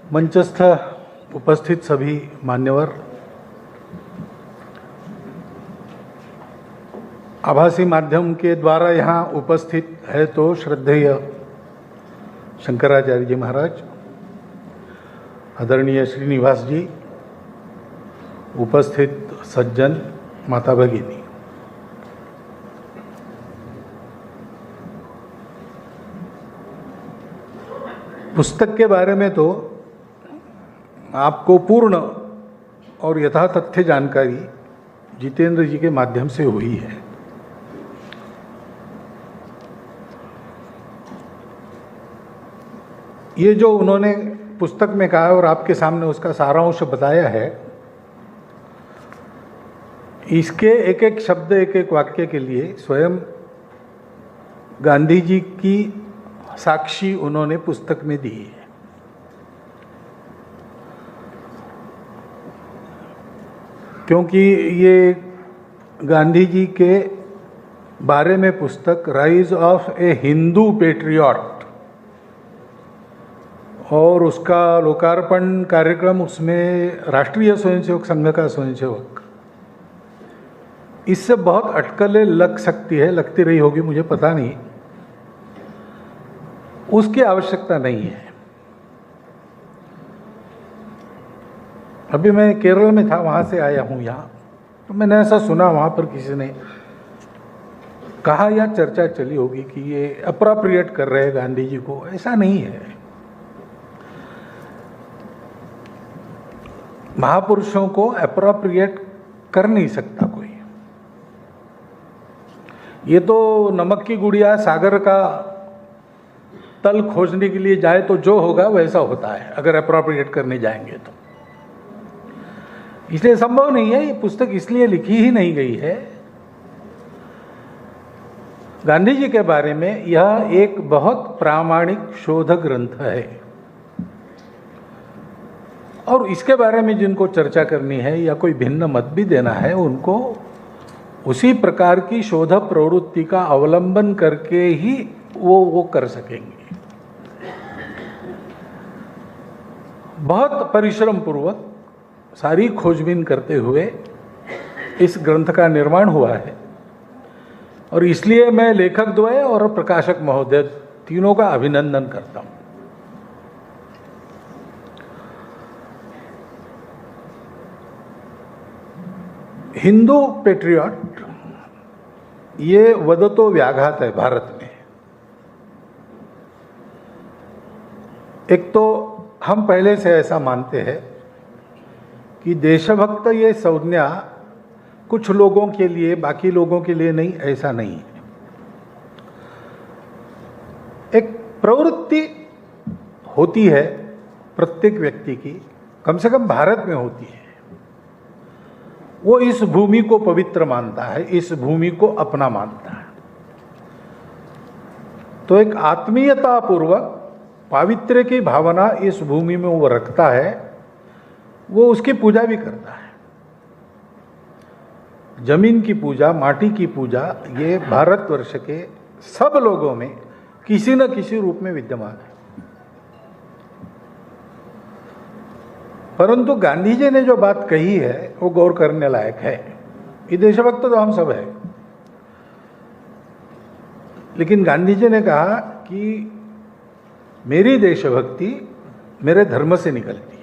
मंचस्थ उपस्थित सभी मान्यवर, आभासी माध्यम के द्वारा यहाँ उपस्थित है तो श्रद्धेय शंकराचार्य जी महाराज, आदरणीय श्रीनिवास जी, उपस्थित सज्जन, माता भगिनी, पुस्तक के बारे में तो आपको पूर्ण और यथातथ्य जानकारी जितेंद्र जी के माध्यम से हुई है। ये जो उन्होंने पुस्तक में कहा और आपके सामने उसका सारांश बताया है, इसके एक एक शब्द, एक एक वाक्य के लिए स्वयं गांधी जी की साक्षी उन्होंने पुस्तक में दी है। क्योंकि ये गांधी जी के बारे में पुस्तक rise of A Hindu patriot, और उसका लोकार्पण कार्यक्रम उसमें राष्ट्रीय स्वयंसेवक संघ का स्वयंसेवक, इससे बहुत अटकलें लग सकती है, लगती रही होगी, मुझे पता नहीं, उसकी आवश्यकता नहीं है। अभी मैं केरल में था, वहाँ से आया हूँ यहाँ, तो मैंने ऐसा सुना, वहाँ पर किसी ने कहा या चर्चा चली होगी कि ये अप्रोप्रिएट कर रहे हैं गांधी जी को। ऐसा नहीं है। महापुरुषों को अप्रोप्रिएट कर नहीं सकता कोई। ये तो नमक की गुड़िया सागर का तल खोजने के लिए जाए तो जो होगा वैसा होता है, अगर अप्रोप्रिएट करने जाएंगे तो। इसलिए संभव नहीं है। ये पुस्तक इसलिए लिखी ही नहीं गई है। गांधी जी के बारे में यह एक बहुत प्रामाणिक शोध ग्रंथ है, और इसके बारे में जिनको चर्चा करनी है या कोई भिन्न मत भी देना है, उनको उसी प्रकार की शोध प्रवृत्ति का अवलंबन करके ही वो कर सकेंगे। बहुत परिश्रम पूर्वक सारी खोजबीन करते हुए इस ग्रंथ का निर्माण हुआ है, और इसलिए मैं लेखक द्वय और प्रकाशक महोदय तीनों का अभिनंदन करता हूं। हिंदू पेट्रियट ये वदतो व्याघात है भारत में। एक तो हम पहले से ऐसा मानते हैं कि देशभक्त ये संज्ञा कुछ लोगों के लिए, बाकी लोगों के लिए नहीं, ऐसा नहीं है। एक प्रवृत्ति होती है प्रत्येक व्यक्ति की, कम से कम भारत में होती है। वो इस भूमि को पवित्र मानता है, इस भूमि को अपना मानता है। तो एक आत्मीयता पूर्वक पावित्र्य की भावना इस भूमि में वो रखता है, वो उसकी पूजा भी करता है। जमीन की पूजा, माटी की पूजा, ये भारतवर्ष के सब लोगों में किसी न किसी रूप में विद्यमान है। परंतु गांधी जी ने जो बात कही है वो गौर करने लायक है। ये देशभक्त तो हम सब है, लेकिन गांधी जी ने कहा कि मेरी देशभक्ति मेरे धर्म से निकलती है।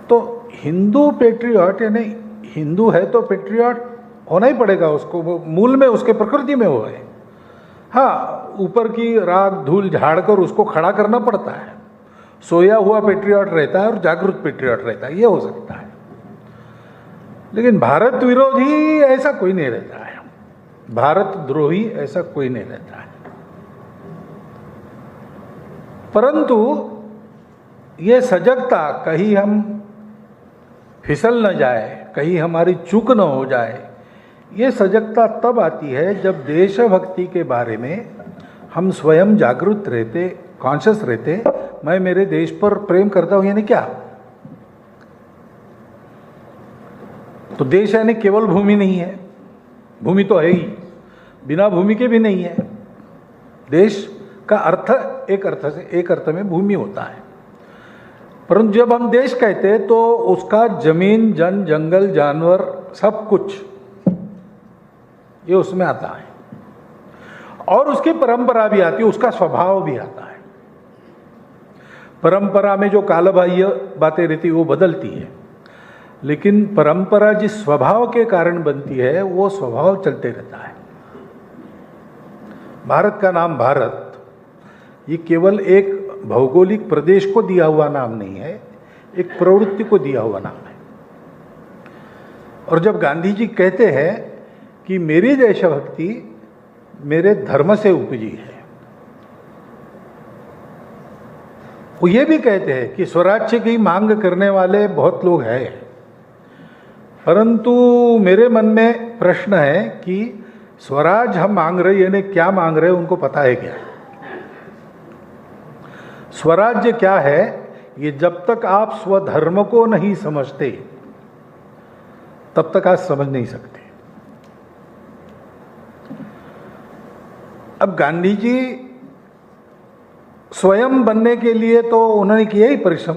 तो हिंदू पेट्रियट, यानी हिंदू है तो पेट्रियट होना ही पड़ेगा उसको, वो मूल में उसके प्रकृति में वो है। हाँ, ऊपर की राख धूल झाड़कर उसको खड़ा करना पड़ता है। सोया हुआ पेट्रियट रहता है और जागृत पेट्रियट रहता है, ये हो सकता है। लेकिन भारत विरोधी ऐसा कोई नहीं रहता है, भारत द्रोही ऐसा कोई नहीं रहता है। परंतु ये सजगता, कहीं हम फिसल न जाए, कहीं हमारी चूक न हो जाए, ये सजगता तब आती है जब देशभक्ति के बारे में हम स्वयं जागरूक रहते, कॉन्शियस रहते। मैं मेरे देश पर प्रेम करता हूं, यानी क्या? तो देश यानी केवल भूमि नहीं है, भूमि तो है ही, बिना भूमि के भी नहीं है। देश का अर्थ एक अर्थ में भूमि होता है, परंतु जब हम देश कहते हैं तो उसका जमीन, जंगल, जानवर, सब कुछ ये उसमें आता है, और उसकी परंपरा भी आती है, उसका स्वभाव भी आता है। परंपरा में जो कालबाह्य बातें रहती है वो बदलती है, लेकिन परंपरा जिस स्वभाव के कारण बनती है वो स्वभाव चलते रहता है। भारत का नाम भारत ये केवल एक भौगोलिक प्रदेश को दिया हुआ नाम नहीं है, एक प्रवृत्ति को दिया हुआ नाम है। और जब गांधी जी कहते हैं कि मेरी देशभक्ति मेरे धर्म से उपजी है, वो ये भी कहते हैं कि स्वराज्य की मांग करने वाले बहुत लोग हैं, परंतु मेरे मन में प्रश्न है कि स्वराज हम मांग रहे यानी क्या मांग रहे हैं, उनको पता है क्या? स्वराज्य क्या है, ये जब तक आप स्वधर्म को नहीं समझते तब तक आप समझ नहीं सकते। अब गांधी जी स्वयं बनने के लिए तो उन्होंने किया ही परिश्रम,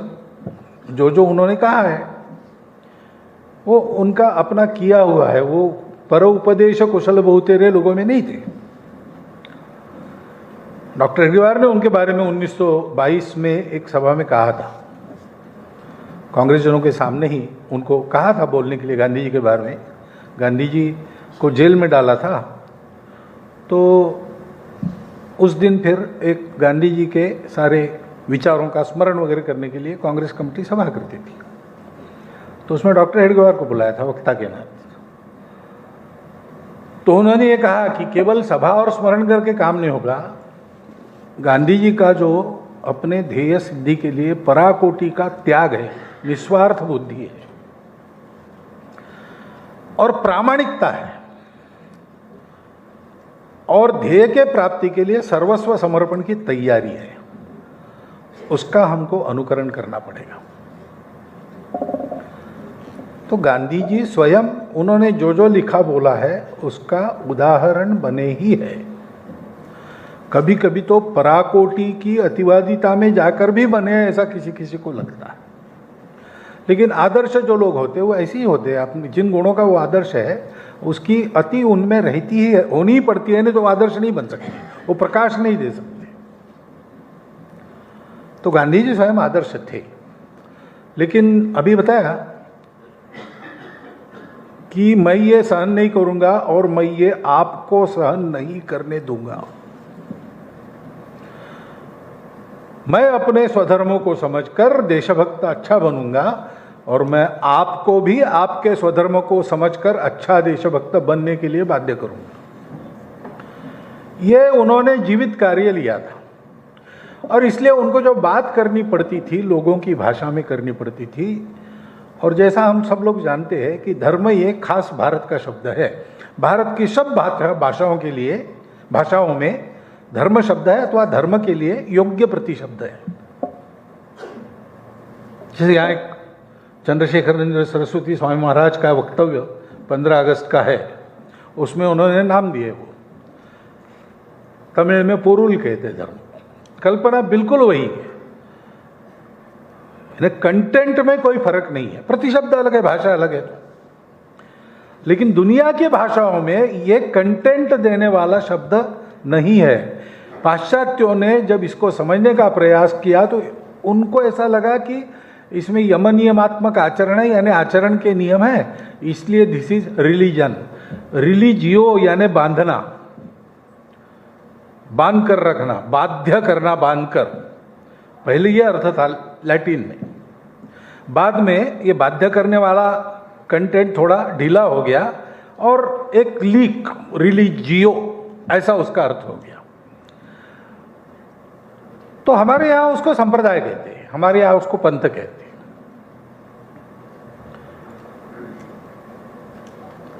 जो उन्होंने कहा है वो उनका अपना किया हुआ है, वो परोपदेश कुशल बहुतेरे लोगों में नहीं थे। डॉक्टर हेडगेवार ने उनके बारे में 1922 में एक सभा में कहा था, कांग्रेस जनों के सामने ही उनको कहा था बोलने के लिए गांधी जी के बारे में। गांधी जी को जेल में डाला था, तो उस दिन फिर एक गांधी जी के सारे विचारों का स्मरण वगैरह करने के लिए कांग्रेस कमेटी सभा करती थी, तो उसमें डॉक्टर हेडगेवार को बुलाया था वक्ता के नाते। तो उन्होंने ये कहा कि केवल सभा और स्मरण करके काम नहीं होगा, गांधी जी का जो अपने ध्येय सिद्धि के लिए पराकोटि का त्याग है, निस्वार्थ बुद्धि है और प्रामाणिकता है, और ध्येय के प्राप्ति के लिए सर्वस्व समर्पण की तैयारी है, उसका हमको अनुकरण करना पड़ेगा। तो गांधी जी स्वयं उन्होंने जो लिखा बोला है उसका उदाहरण बने ही है। कभी कभी तो पराकोटि की अतिवादिता में जाकर भी बने, ऐसा किसी को लगता है, लेकिन आदर्श जो लोग होते हैं वो ऐसे ही होते हैं। अपने जिन गुणों का वो आदर्श है उसकी अति उनमें रहती ही है, होनी ही पड़ती है, नहीं तो आदर्श नहीं बन सकते, वो प्रकाश नहीं दे सकते। तो गांधी जी स्वयं आदर्श थे, लेकिन अभी बताया कि मैं ये सहन नहीं करूंगा और मैं ये आपको सहन नहीं करने दूंगा। मैं अपने स्वधर्मों को समझकर देशभक्त अच्छा बनूंगा और मैं आपको भी आपके स्वधर्म को समझकर अच्छा देशभक्त बनने के लिए बाध्य करूंगा। ये उन्होंने जीवित कार्य लिया था, और इसलिए उनको जो बात करनी पड़ती थी लोगों की भाषा में करनी पड़ती थी। और जैसा हम सब लोग जानते हैं कि धर्म ये खास भारत का शब्द है, भारत की सब भाषाओं के लिए, भाषाओं में धर्म शब्द है अथवा धर्म के लिए योग्य प्रतिशब्द है। जैसे यहाँ एक चंद्रशेखर सरस्वती स्वामी महाराज का वक्तव्य 15 अगस्त का है, उसमें उन्होंने नाम दिए, वो तमिल में पोरुल कहते धर्म। कल्पना बिल्कुल वही है, कंटेंट में कोई फर्क नहीं है, प्रतिशब्द अलग है, भाषा अलग है, लेकिन दुनिया की भाषाओं में ये कंटेंट देने वाला शब्द नहीं है। पाश्चात्यों ने जब इसको समझने का प्रयास किया तो उनको ऐसा लगा कि इसमें यम नियमात्मक आचरण है, यानी आचरण के नियम है, इसलिए दिस इज रिलीजन। रिलीजियो यानी बांधना, बांध कर रखना, बाध्य करना, बांध कर, पहले ये अर्थ था लैटिन में। बाद में ये बाध्य करने वाला कंटेंट थोड़ा ढीला हो गया और एक लीक, रिलीजियो, ऐसा उसका अर्थ हो गया। तो हमारे यहां उसको संप्रदाय कहते हैं, हमारे यहां उसको पंथ कहते हैं।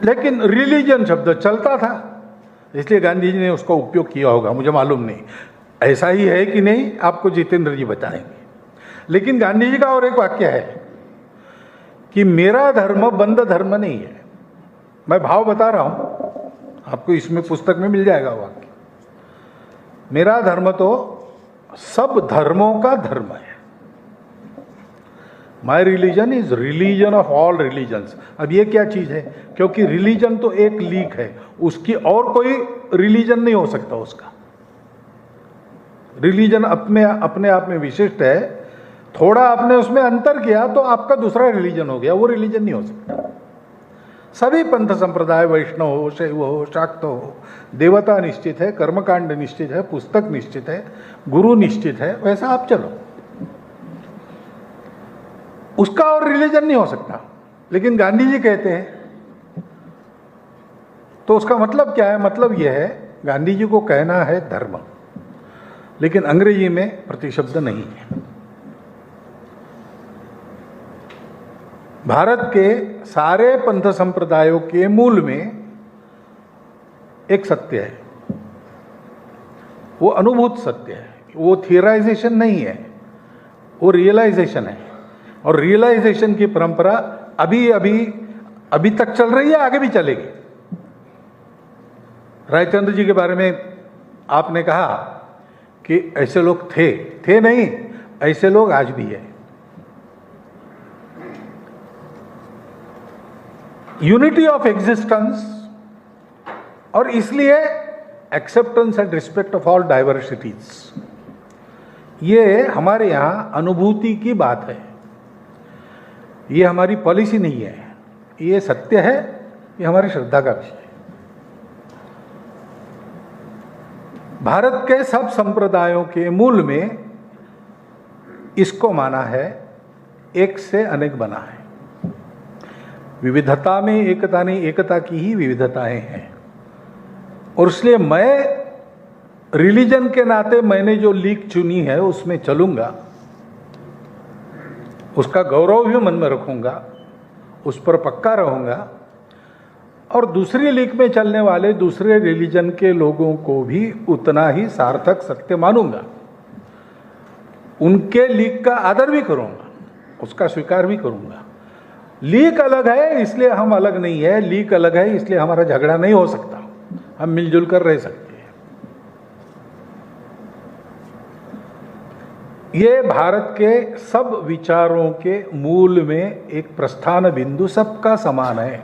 लेकिन रिलीजन शब्द चलता था, इसलिए गांधी जी ने उसका उपयोग किया होगा, मुझे मालूम नहीं ऐसा ही है कि नहीं, आपको जितेंद्र जी बताएंगे। लेकिन गांधी जी का और एक वाक्य है कि मेरा धर्म बंद धर्म नहीं है। मैं भाव बता रहा हूं आपको, इसमें पुस्तक में मिल जाएगा वाक्य मेरा धर्म तो सब धर्मों का धर्म है। My religion is religion of all religions. अब ये क्या चीज है? क्योंकि रिलीजन तो एक लीक है, उसकी और कोई रिलीजन नहीं हो सकता। उसका रिलीजन अपने आप में विशिष्ट है। थोड़ा आपने उसमें अंतर किया तो आपका दूसरा रिलीजन हो गया, वो रिलीजन नहीं हो सकता। सभी पंथ संप्रदाय, वैष्णव हो, शैव हो, शाक्त हो, देवता निश्चित है, कर्मकांड निश्चित है, पुस्तक निश्चित है, गुरु निश्चित है, वैसा आप चलो। उसका और रिलीजन नहीं हो सकता। लेकिन गांधी जी कहते हैं तो उसका मतलब क्या है? मतलब यह है, गांधी जी को कहना है धर्म, लेकिन अंग्रेजी में प्रतिशब्द नहीं है। भारत के सारे पंथ संप्रदायों के मूल में एक सत्य है, वो अनुभूत सत्य है, वो थियराइजेशन नहीं है, वो रियलाइजेशन है। और रियलाइजेशन की परंपरा अभी तक चल रही है, आगे भी चलेगी। रायचंद्र जी के बारे में आपने कहा कि ऐसे लोग थे नहीं, ऐसे लोग आज भी है। यूनिटी ऑफ एग्जिस्टेंस, और इसलिए acceptance and respect of all diversities, ये हमारे यहां अनुभूति की बात है। ये हमारी पॉलिसी नहीं है, ये सत्य है, ये हमारी श्रद्धा का विषय है। भारत के सब संप्रदायों के मूल में इसको माना है, एक से अनेक बना है। विविधता में एकता नहीं, एकता की ही विविधताएं हैं। और इसलिए मैं रिलीजन के नाते मैंने जो लीग चुनी है उसमें चलूंगा, उसका गौरव भी मन में रखूंगा, उस पर पक्का रहूंगा। और दूसरी लीग में चलने वाले दूसरे रिलीजन के लोगों को भी उतना ही सार्थक सत्य मानूंगा, उनके लीग का आदर भी करूंगा, उसका स्वीकार भी करूंगा। लीग अलग है इसलिए हम अलग नहीं है, लीग अलग है इसलिए हमारा झगड़ा नहीं हो सकता, हम मिलजुल कर रह सकते हैं। ये भारत के सब विचारों के मूल में एक प्रस्थान बिंदु सबका समान है।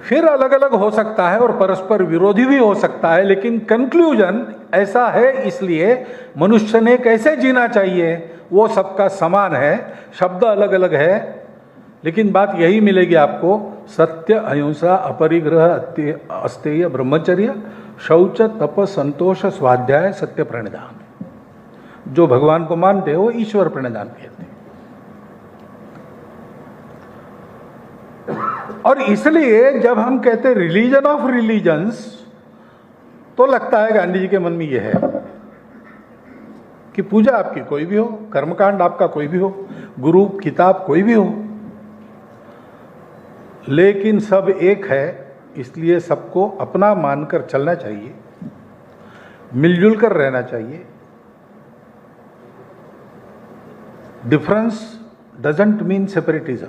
फिर अलग अलग हो सकता है और परस्पर विरोधी भी हो सकता है, लेकिन कंक्लूजन ऐसा है। इसलिए मनुष्य ने कैसे जीना चाहिए वो सबका समान है। शब्द अलग अलग है, लेकिन बात यही मिलेगी आपको, सत्य, अहिंसा, अपरिग्रह, अस्तेय, ब्रह्मचर्य, शौच, तप, संतोष, स्वाध्याय, सत्य प्रणिधान। जो भगवान को मानते हैं वो ईश्वर प्रणिधान कहते हैं। और इसलिए जब हम कहते हैं रिलीजन ऑफ रिलीजन्स, तो लगता है गांधी जी के मन में यह है कि पूजा आपकी कोई भी हो, कर्मकांड आपका कोई भी हो, गुरु किताब कोई भी हो, लेकिन सब एक है। इसलिए सबको अपना मानकर चलना चाहिए, मिलजुल कर रहना चाहिए। Difference doesn't mean separatism.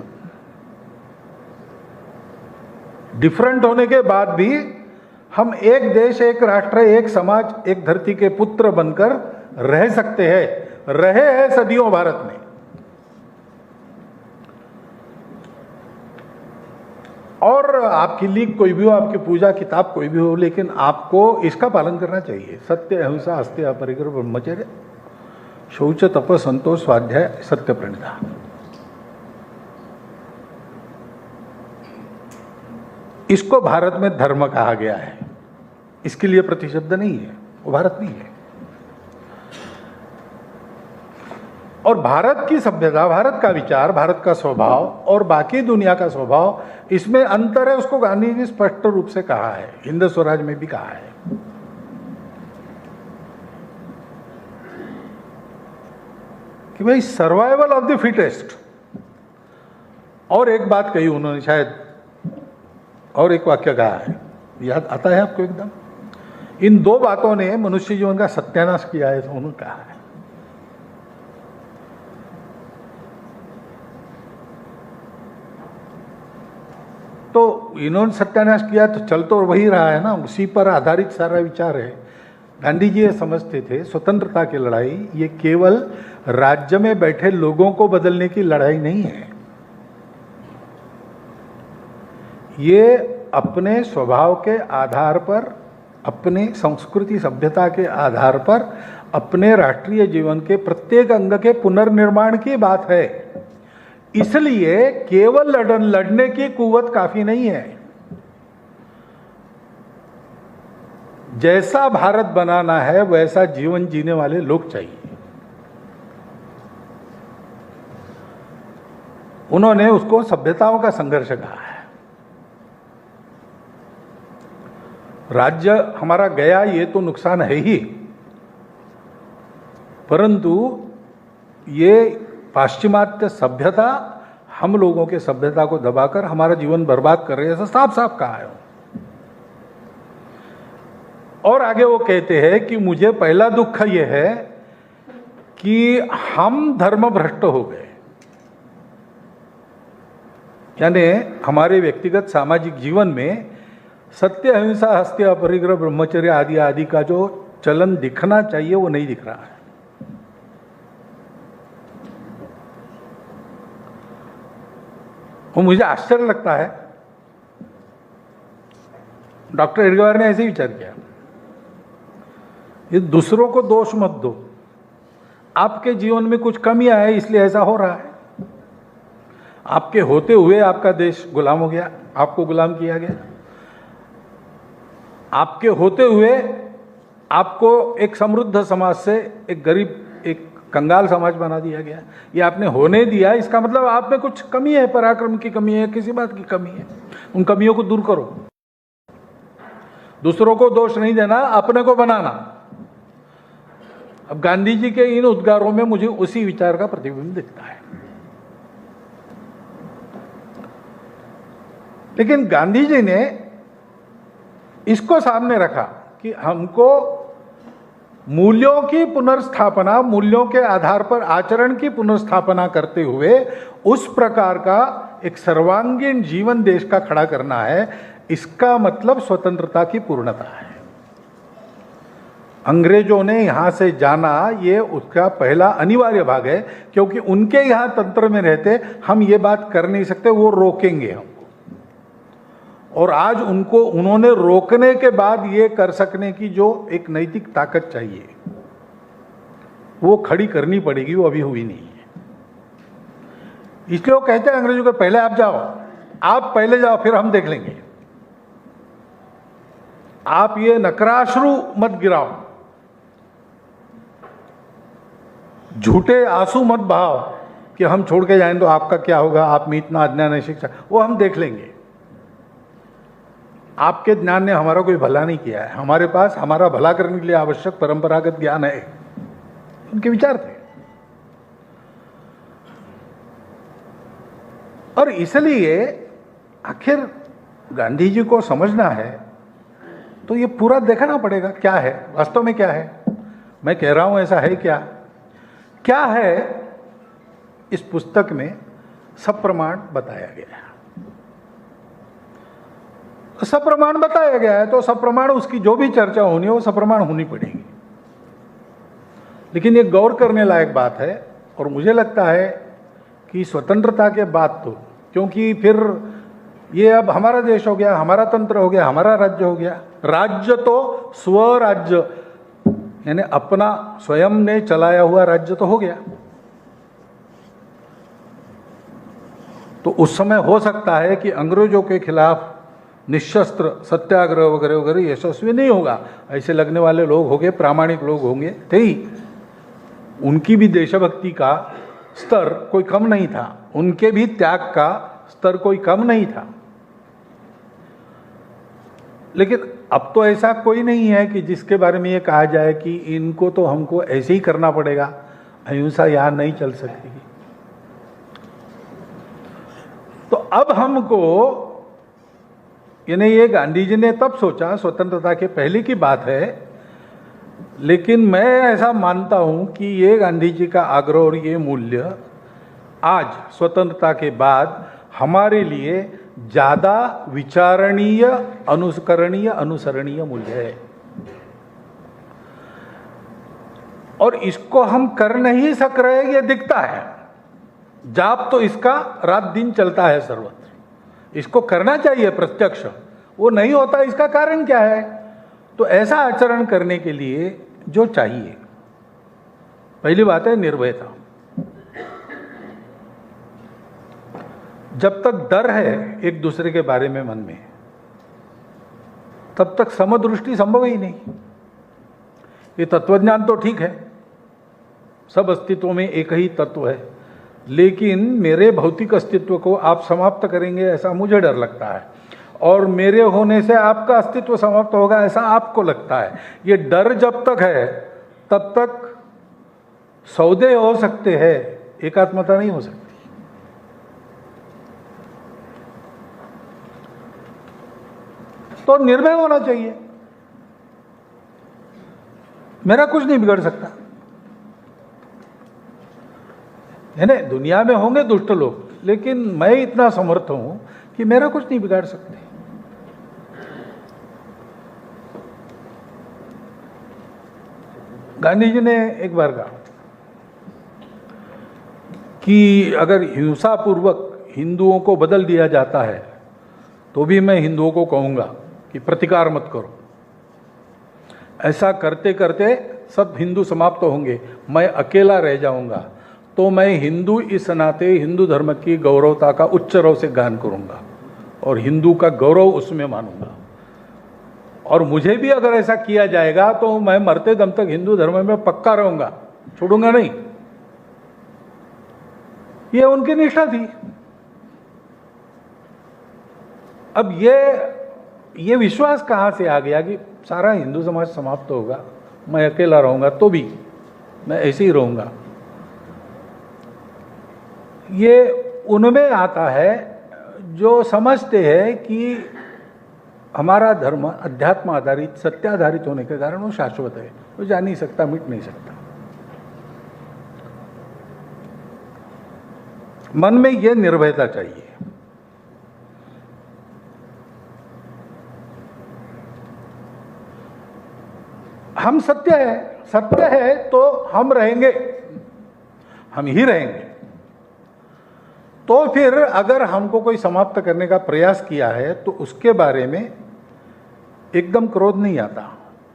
Different होने के बाद भी हम एक देश, एक राष्ट्र, एक समाज, एक धरती के पुत्र बनकर रह सकते हैं, रहे हैं सदियों भारत में। और आपकी लीग कोई भी हो, आपकी पूजा किताब कोई भी हो, लेकिन आपको इसका पालन करना चाहिए। सत्य, अहिंसा, अस्तेय, अपरिग्रह, ब्रह्मचर्य, शौच, तप, संतोष, स्वाध्याय, सत्य प्रणिधान। इसको भारत में धर्म कहा गया है। इसके लिए प्रतिशब्द नहीं है, वो भारत नहीं है। और भारत की सभ्यता, भारत का विचार, भारत का स्वभाव और बाकी दुनिया का स्वभाव, इसमें अंतर है। उसको गांधी जी ने स्पष्ट रूप से कहा है, हिंद स्वराज में भी कहा है कि भाई सर्वाइवल ऑफ द फिटेस्ट। और एक बात कही उन्होंने, शायद और एक वाक्य कहा है, याद आता है आपको एकदम? इन दो बातों ने मनुष्य जीवन का सत्यानाश किया है, तो उन्होंने कहा है। तो इन्होंने सत्यानाश किया तो चल तो वही रहा है ना, उसी पर आधारित सारा विचार है। गांधी जी ये समझते थे स्वतंत्रता की लड़ाई ये केवल राज्य में बैठे लोगों को बदलने की लड़ाई नहीं है, ये अपने स्वभाव के आधार पर, अपनी संस्कृति सभ्यता के आधार पर, अपने राष्ट्रीय जीवन के प्रत्येक अंग के पुनर्निर्माण की बात है। इसलिए केवल लड़ने की कुव्वत काफी नहीं है। जैसा भारत बनाना है वैसा जीवन जीने वाले लोग चाहिए। उन्होंने उसको सभ्यताओं का संघर्ष कहा है। राज्य हमारा गया ये तो नुकसान है ही, परंतु ये पाश्चिमात्य सभ्यता हम लोगों के सभ्यता को दबाकर हमारा जीवन बर्बाद कर रही है, ऐसा साफ साफ कहा है। और आगे वो कहते हैं कि मुझे पहला दुख ये है कि हम धर्म भ्रष्ट हो गए, यानी हमारे व्यक्तिगत सामाजिक जीवन में सत्य, अहिंसा, हत्या, अपरिग्रह, ब्रह्मचर्य आदि आदि का जो चलन दिखना चाहिए वो नहीं दिख रहा है। वो मुझे आश्चर्य लगता है। डॉक्टर एडगर ने ऐसे ही विचार किया, ये दूसरों को दोष मत दो, आपके जीवन में कुछ कमियां है इसलिए ऐसा हो रहा है। आपके होते हुए आपका देश गुलाम हो गया, आपको गुलाम किया गया। आपके होते हुए आपको एक समृद्ध समाज से एक गरीब, एक कंगाल समाज बना दिया गया। ये आपने होने दिया, इसका मतलब आप में कुछ कमी है, पराक्रम की कमी है, किसी बात की कमी है। उन कमियों को दूर करो। दूसरों को दोष नहीं देना, अपने को बनाना। अब गांधी जी के इन उद्गारों में मुझे उसी विचार का प्रतिबिंब दिखता है। लेकिन गांधी जी ने इसको सामने रखा कि हमको मूल्यों की पुनर्स्थापना, मूल्यों के आधार पर आचरण की पुनर्स्थापना करते हुए उस प्रकार का एक सर्वांगीण जीवन देश का खड़ा करना है। इसका मतलब स्वतंत्रता की पूर्णता है। अंग्रेजों ने यहां से जाना, ये उसका पहला अनिवार्य भाग है, क्योंकि उनके यहां तंत्र में रहते हम ये बात कर नहीं सकते, वो रोकेंगे हमको। और आज उन्होंने रोकने के बाद ये कर सकने की जो एक नैतिक ताकत चाहिए वो खड़ी करनी पड़ेगी, वो अभी हुई नहीं है। इसलिए वो कहते हैं अंग्रेजों को, पहले आप जाओ, आप पहले जाओ, फिर हम देख लेंगे। आप ये नकराश्रु मत गिराओ, झूठे आंसू मत बहाओ कि हम छोड़ के जाएं तो आपका क्या होगा, आप में इतना अज्ञान है, शिक्षा, वो हम देख लेंगे। आपके ज्ञान ने हमारा कोई भला नहीं किया है, हमारे पास हमारा भला करने के लिए आवश्यक परंपरागत ज्ञान है। उनके विचार थे। और इसलिए आखिर गांधी जी को समझना है तो ये पूरा देखना पड़ेगा, क्या है वास्तव में, क्या है। मैं कह रहा हूं ऐसा है क्या है इस पुस्तक में सप्रमाण बताया गया है। सप्रमाण बताया गया है तो सप्रमाण, उसकी जो भी चर्चा होनी है वो सप्रमाण होनी पड़ेगी। लेकिन ये गौर करने लायक बात है। और मुझे लगता है कि स्वतंत्रता के बाद तो, क्योंकि फिर ये अब हमारा देश हो गया, हमारा तंत्र हो गया, हमारा राज्य हो गया। राज्य तो स्वराज्य, यानी अपना स्वयं ने चलाया हुआ राज्य तो हो गया। तो उस समय हो सकता है कि अंग्रेजों के खिलाफ निशस्त्र सत्याग्रह वगैरह वगैरह यशस्वी नहीं होगा। ऐसे लगने वाले लोग होंगे, प्रामाणिक लोग होंगे, थे ही। उनकी भी देशभक्ति का स्तर कोई कम नहीं था, उनके भी त्याग का स्तर कोई कम नहीं था। लेकिन अब तो ऐसा कोई नहीं है कि जिसके बारे में ये कहा जाए कि इनको तो हमको ऐसे ही करना पड़ेगा, अहिंसा यहां नहीं चल सकती। तो अब हमको, यानी ये गांधी जी ने तब सोचा, स्वतंत्रता के पहले की बात है, लेकिन मैं ऐसा मानता हूं कि ये गांधी जी का आग्रह और ये मूल्य आज स्वतंत्रता के बाद हमारे लिए ज्यादा विचारणीय, अनुकरणीय, अनुसरणीय मूल्य है। और इसको हम कर नहीं सक रहे, ये दिखता है। जाप तो इसका रात दिन चलता है सर्वत्र, इसको करना चाहिए प्रत्यक्ष, वो नहीं होता। इसका कारण क्या है? तो ऐसा आचरण करने के लिए जो चाहिए, पहली बात है निर्भयता। जब तक डर है एक दूसरे के बारे में मन में, तब तक समदृष्टि संभव ही नहीं। ये तत्वज्ञान तो ठीक है, सब अस्तित्व में एक ही तत्व है, लेकिन मेरे भौतिक अस्तित्व को आप समाप्त करेंगे ऐसा मुझे डर लगता है, और मेरे होने से आपका अस्तित्व समाप्त होगा ऐसा आपको लगता है। ये डर जब तक है तब तक सौदे हो सकते हैं, एकात्मता नहीं हो सकती। तो निर्भय होना चाहिए, मेरा कुछ नहीं बिगड़ सकता है ना। दुनिया में होंगे दुष्ट लोग, लेकिन मैं इतना समर्थ हूं कि मेरा कुछ नहीं बिगाड़ सकते। गांधी जी ने एक बार कहा कि अगर हिंसापूर्वक हिंदुओं को बदल दिया जाता है तो भी मैं हिंदुओं को कहूंगा कि प्रतिकार मत करो। ऐसा करते करते सब हिंदू समाप्त होंगे, मैं अकेला रह जाऊंगा, तो मैं हिंदू इस नाते हिंदू धर्म की गौरवता का उच्च रव से गान करूंगा और हिंदू का गौरव उसमें मानूंगा। और मुझे भी अगर ऐसा किया जाएगा तो मैं मरते दम तक हिंदू धर्म में पक्का रहूंगा, छोड़ूंगा नहीं। ये उनकी निष्ठा थी। अब ये विश्वास कहां से आ गया कि सारा हिंदू समाज समाप्त होगा, मैं अकेला रहूंगा तो भी मैं ऐसे ही रहूंगा? ये उनमें आता है जो समझते हैं कि हमारा धर्म अध्यात्म आधारित, सत्य आधारित होने के कारण वो शाश्वत है, वो जा नहीं सकता, मिट नहीं सकता। मन में ये निर्भयता चाहिए। हम सत्य है तो हम रहेंगे, हम ही रहेंगे। तो फिर अगर हमको कोई समाप्त करने का प्रयास किया है तो उसके बारे में एकदम क्रोध नहीं आता।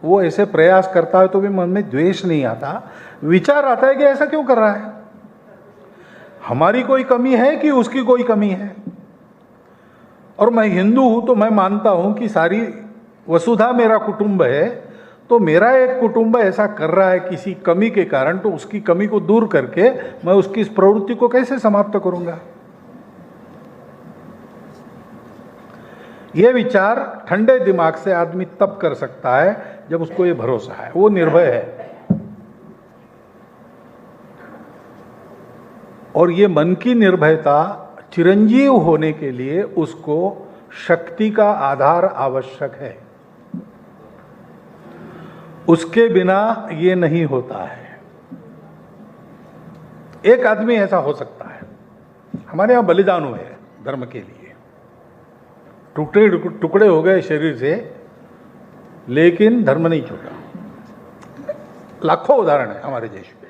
वो ऐसे प्रयास करता है तो भी मन में द्वेष नहीं आता, विचार आता है कि ऐसा क्यों कर रहा है, हमारी कोई कमी है कि उसकी कोई कमी है। और मैं हिंदू हूं तो मैं मानता हूं कि सारी वसुधा मेरा कुटुंब है, तो मेरा एक कुटुंब ऐसा कर रहा है किसी कमी के कारण, तो उसकी कमी को दूर करके मैं उसकी इस प्रवृत्ति को कैसे समाप्त करूंगा। यह विचार ठंडे दिमाग से आदमी तब कर सकता है जब उसको ये भरोसा है, वो निर्भय है। और ये मन की निर्भयता चिरंजीव होने के लिए उसको शक्ति का आधार आवश्यक है, उसके बिना ये नहीं होता है। एक आदमी ऐसा हो सकता है, हमारे यहां बलिदान हुए हैं धर्म के लिए, टुकड़े हो गए शरीर से, लेकिन धर्म नहीं छूटा। लाखों उदाहरण है हमारे देश में।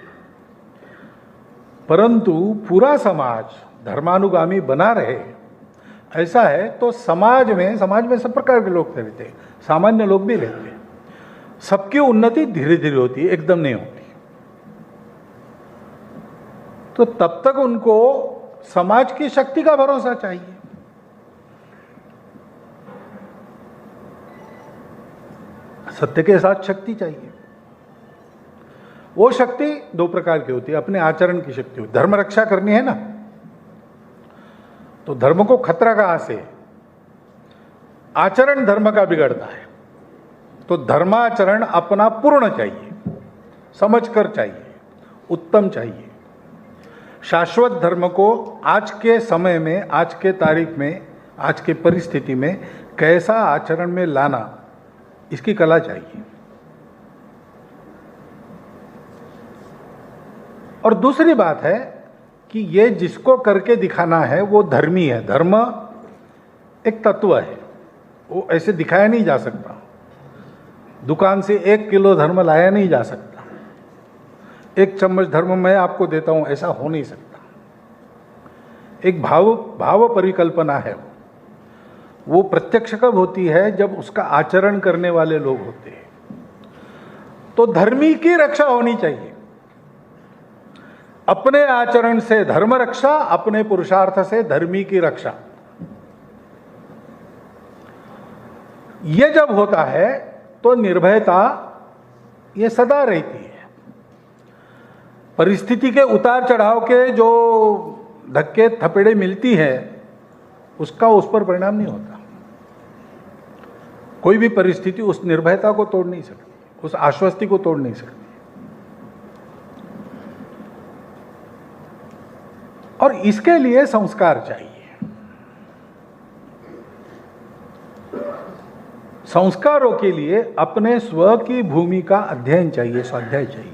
परंतु पूरा समाज धर्मानुगामी बना रहे ऐसा है तो समाज में सब प्रकार के लोग रहते हैं, सामान्य लोग भी रहते हैं। सबकी उन्नति धीरे धीरे होती है, एकदम नहीं होती। तो तब तक उनको समाज की शक्ति का भरोसा चाहिए। सत्य के साथ शक्ति चाहिए। वो शक्ति दो प्रकार की होती है, अपने आचरण की शक्ति होती है। धर्म रक्षा करनी है ना, तो धर्म को खतरा कहां से? आचरण धर्म का बिगड़ता है। तो धर्माचरण अपना पूर्ण चाहिए, समझकर चाहिए, उत्तम चाहिए। शाश्वत धर्म को आज के समय में, आज के तारीख में, आज के परिस्थिति में कैसा आचरण में लाना, इसकी कला चाहिए। और दूसरी बात है कि ये जिसको करके दिखाना है वो धर्मी है। धर्म एक तत्व है, वो ऐसे दिखाया नहीं जा सकता। दुकान से 1 किलो धर्म लाया नहीं जा सकता। एक चम्मच धर्म मैं आपको देता हूं, ऐसा हो नहीं सकता। एक भाव परिकल्पना है, वो प्रत्यक्ष कब होती है? जब उसका आचरण करने वाले लोग होते हैं। तो धर्मी की रक्षा होनी चाहिए, अपने आचरण से धर्म रक्षा, अपने पुरुषार्थ से धर्मी की रक्षा। ये जब होता है तो निर्भयता ये सदा रहती है। परिस्थिति के उतार चढ़ाव के जो धक्के थपेड़े मिलती है, उसका उस पर परिणाम नहीं होता। कोई भी परिस्थिति उस निर्भयता को तोड़ नहीं सकती, उस आश्वस्ति को तोड़ नहीं सकती। और इसके लिए संस्कार चाहिए। संस्कारों के लिए अपने स्व की भूमि का अध्ययन चाहिए, स्वाध्याय चाहिए,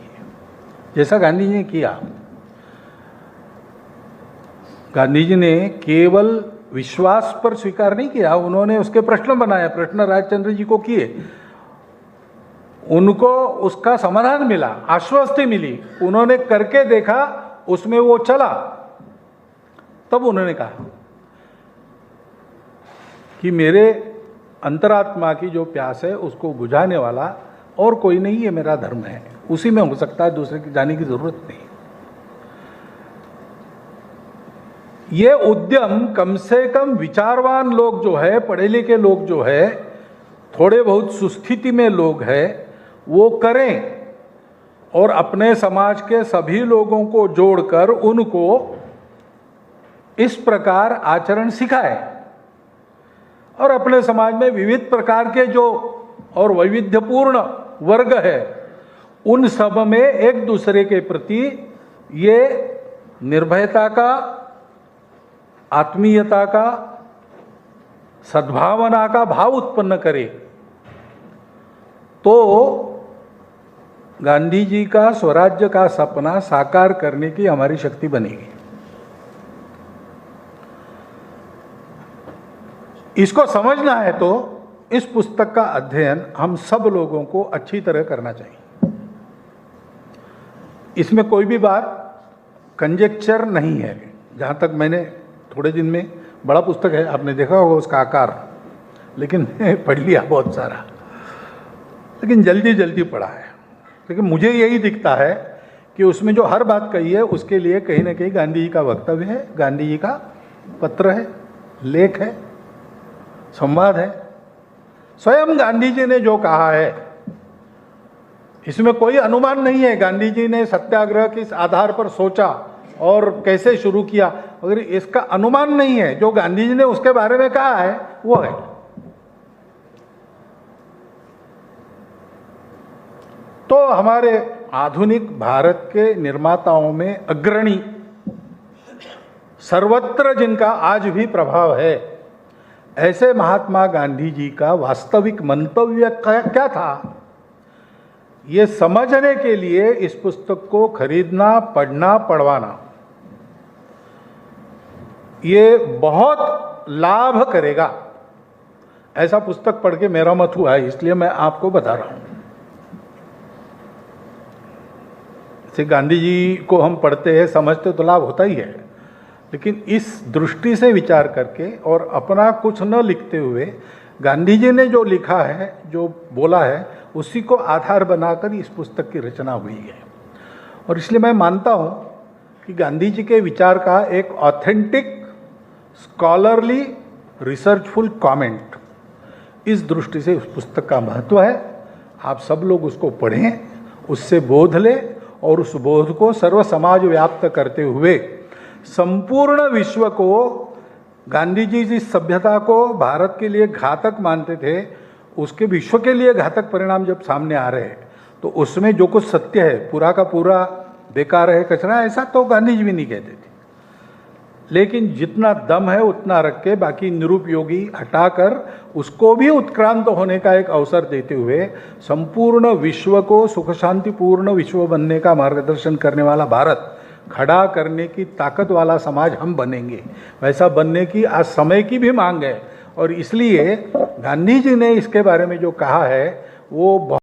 जैसा गांधी जी ने किया। गांधी जी ने केवल विश्वास पर स्वीकार नहीं किया, उन्होंने उसके प्रश्न बनाए, प्रश्न राजचंद्र जी को किए, उनको उसका समाधान मिला, आश्वस्ति मिली, उन्होंने करके देखा, उसमें वो चला। तब उन्होंने कहा कि मेरे अंतरात्मा की जो प्यास है उसको बुझाने वाला और कोई नहीं, ये मेरा धर्म है, उसी में हो सकता है, दूसरे की जाने की जरूरत नहीं। ये उद्यम कम से कम विचारवान लोग जो है, पढ़े लिखे लोग जो है, थोड़े बहुत सुस्थिति में लोग हैं, वो करें और अपने समाज के सभी लोगों को जोड़कर उनको इस प्रकार आचरण सिखाए। और अपने समाज में विविध प्रकार के जो और वैविध्यपूर्ण वर्ग है, उन सब में एक दूसरे के प्रति ये निर्भयता का, आत्मीयता का, सद्भावना का भाव उत्पन्न करे, तो गांधी जी का स्वराज्य का सपना साकार करने की हमारी शक्ति बनेगी। इसको समझना है तो इस पुस्तक का अध्ययन हम सब लोगों को अच्छी तरह करना चाहिए। इसमें कोई भी बात कंजेक्चर नहीं है। जहां तक मैंने थोड़े दिन में, बड़ा पुस्तक है, आपने देखा होगा उसका आकार, लेकिन पढ़ लिया बहुत सारा, लेकिन जल्दी जल्दी पढ़ा है। लेकिन मुझे यही दिखता है कि उसमें जो हर बात कही है उसके लिए कहीं ना कहीं गांधी जी का वक्तव्य है, गांधी जी का पत्र है, लेख है, संवाद है। स्वयं गांधी जी ने जो कहा है, इसमें कोई अनुमान नहीं है गांधी जी ने सत्याग्रह किस आधार पर सोचा और कैसे शुरू किया, अगर इसका अनुमान नहीं है। जो गांधी जी ने उसके बारे में कहा है वो है। तो हमारे आधुनिक भारत के निर्माताओं में अग्रणी, सर्वत्र जिनका आज भी प्रभाव है, ऐसे महात्मा गांधी जी का वास्तविक मंतव्य क्या था, ये समझने के लिए इस पुस्तक को खरीदना, पढ़ना, पढ़वाना ये बहुत लाभ करेगा। ऐसा पुस्तक पढ़ के मेरा मत हुआ है, इसलिए मैं आपको बता रहा हूं। जैसे गांधी जी को हम पढ़ते हैं, समझते तो लाभ होता ही है, लेकिन इस दृष्टि से विचार करके और अपना कुछ न लिखते हुए गांधी जी ने जो लिखा है, जो बोला है, उसी को आधार बनाकर इस पुस्तक की रचना हुई है। और इसलिए मैं मानता हूं कि गांधी जी के विचार का एक ऑथेंटिक, स्कॉलरली, रिसर्चफुल कमेंट, इस दृष्टि से उस पुस्तक का महत्व है। आप सब लोग उसको पढ़ें, उससे बोध लें और उस बोध को सर्व समाज व्याप्त करते हुए संपूर्ण विश्व को, गांधी जी जिस सभ्यता को भारत के लिए घातक मानते थे, उसके विश्व के लिए घातक परिणाम जब सामने आ रहे हैं, तो उसमें जो कुछ सत्य है पूरा का पूरा बेकार है, कचरा, ऐसा तो गांधी जी भी नहीं कहते थे। लेकिन जितना दम है उतना रख के बाकी निरुपयोगी हटाकर उसको भी उत्क्रांत होने का एक अवसर देते हुए संपूर्ण विश्व को सुख शांतिपूर्ण विश्व बनने का मार्गदर्शन करने वाला भारत खड़ा करने की ताकत वाला समाज हम बनेंगे। वैसा बनने की आज समय की भी मांग है, और इसलिए गांधी जी ने इसके बारे में जो कहा है वो